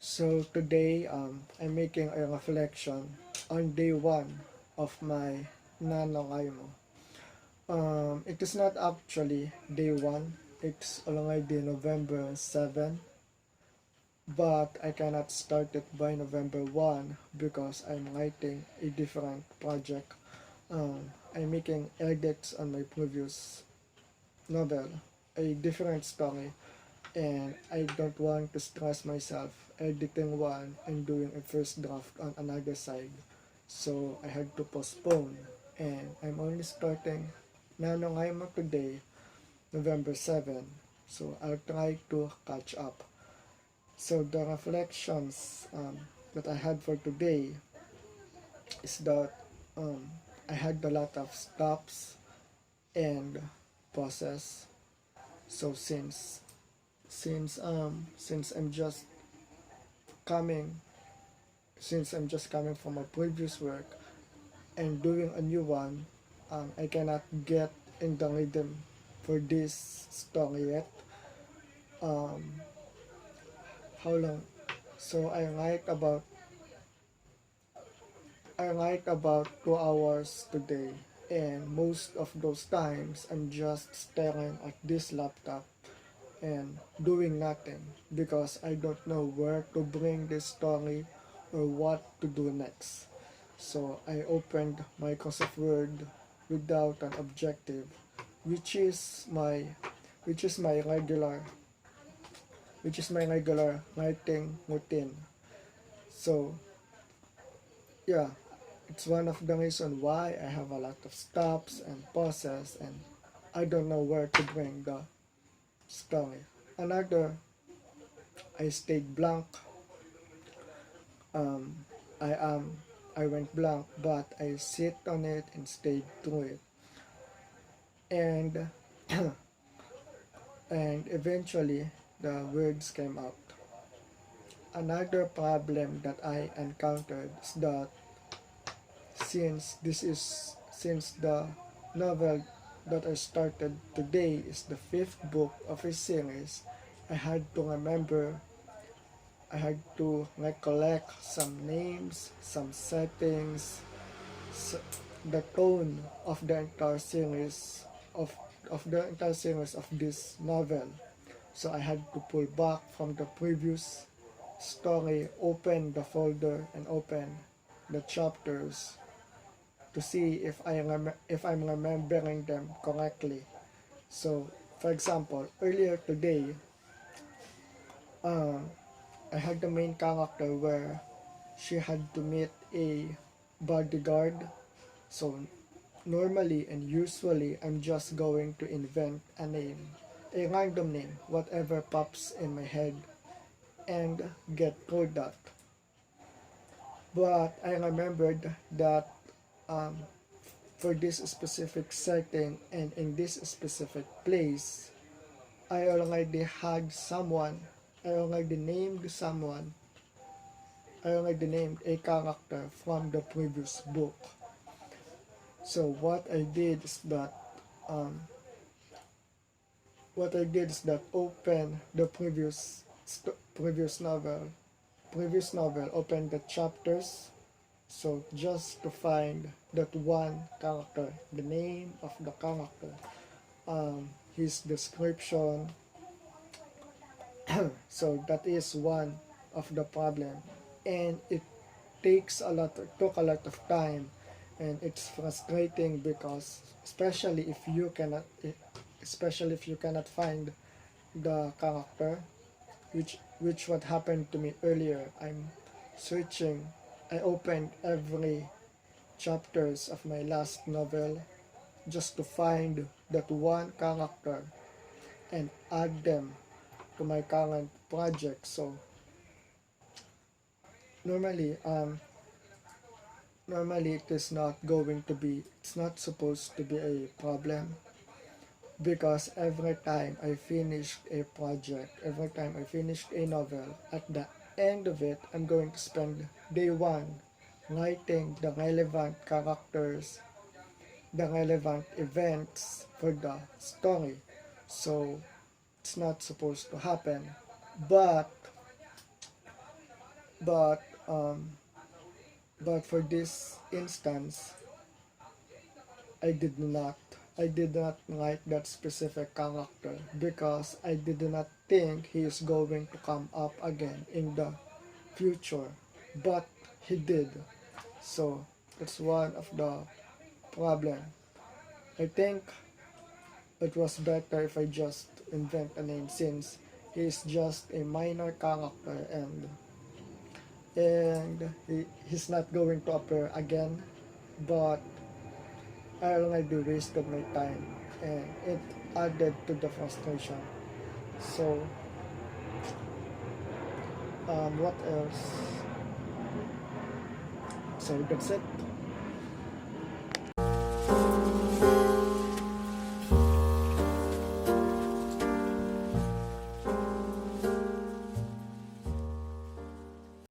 So today I'm making a reflection on day one of my Nanowrimo. It is not actually day one, it's already November 7, but I cannot start it by November 1 because I'm writing a different project. I'm making edits on my previous novel, a different story, and I don't want to stress myself editing one and doing a first draft on another side. So I had to postpone, and I'm only starting Nanowrimo today, November 7. So I'll try to catch up. So the reflections that I had for today is that um, I had a lot of stops and pauses. So since coming I'm just coming from a previous work and doing a new one, I cannot get in the rhythm for this story yet. Um, how long? So I write about 2 hours today, and most of those times I'm just staring at this laptop and doing nothing because I don't know where to bring this story or what to do next. So I opened Microsoft Word without an objective, which is my which is my regular writing routine. So yeah, it's one of the reasons why I have a lot of stops and pauses and I don't know where to bring the story. Another, I stayed blank. Um, I am I went blank, but I sit on it and stayed through it. And and eventually the words came out. Another problem that I encountered is that since the novel that I started today is the fifth book of a series, I had to remember I had to recollect some names, some settings, the tone of the entire series of this novel. So I had to pull back from the previous story, open the folder and open the chapters to see if I'm remembering them correctly. So, for example, earlier today, uh, I had the main character where she had to meet a bodyguard. So normally and usually, I'm just going to invent a random name, whatever pops in my head, and get through that. But I remembered that um, for this specific setting and in this specific place, I already had someone, I already named someone, I already named a character from the previous book. So um, what I did is that open the previous novel, open the chapters. So just to find that one character, the name of the character, his description. So that is one of the problem, and it took a lot of time, and it's frustrating because especially if you cannot find the character, which what happened to me earlier. Searching I opened every chapters of my last novel just to find that one character and add them to my current project. So normally normally it's not supposed to be a problem because every time I finished a novel, at the end of it, I'm going to spend day one writing the relevant characters, the relevant events for the story. So it's not supposed to happen. But but but for this instance, I did not. I did not like that specific character because I did not think he is going to come up again in the future, but he did. So that's one of the problem. I think it was better if I just invent a name since he is just a minor character he's not going to appear again, but I already wasted my time and it added to the frustration. So what else? So that's it.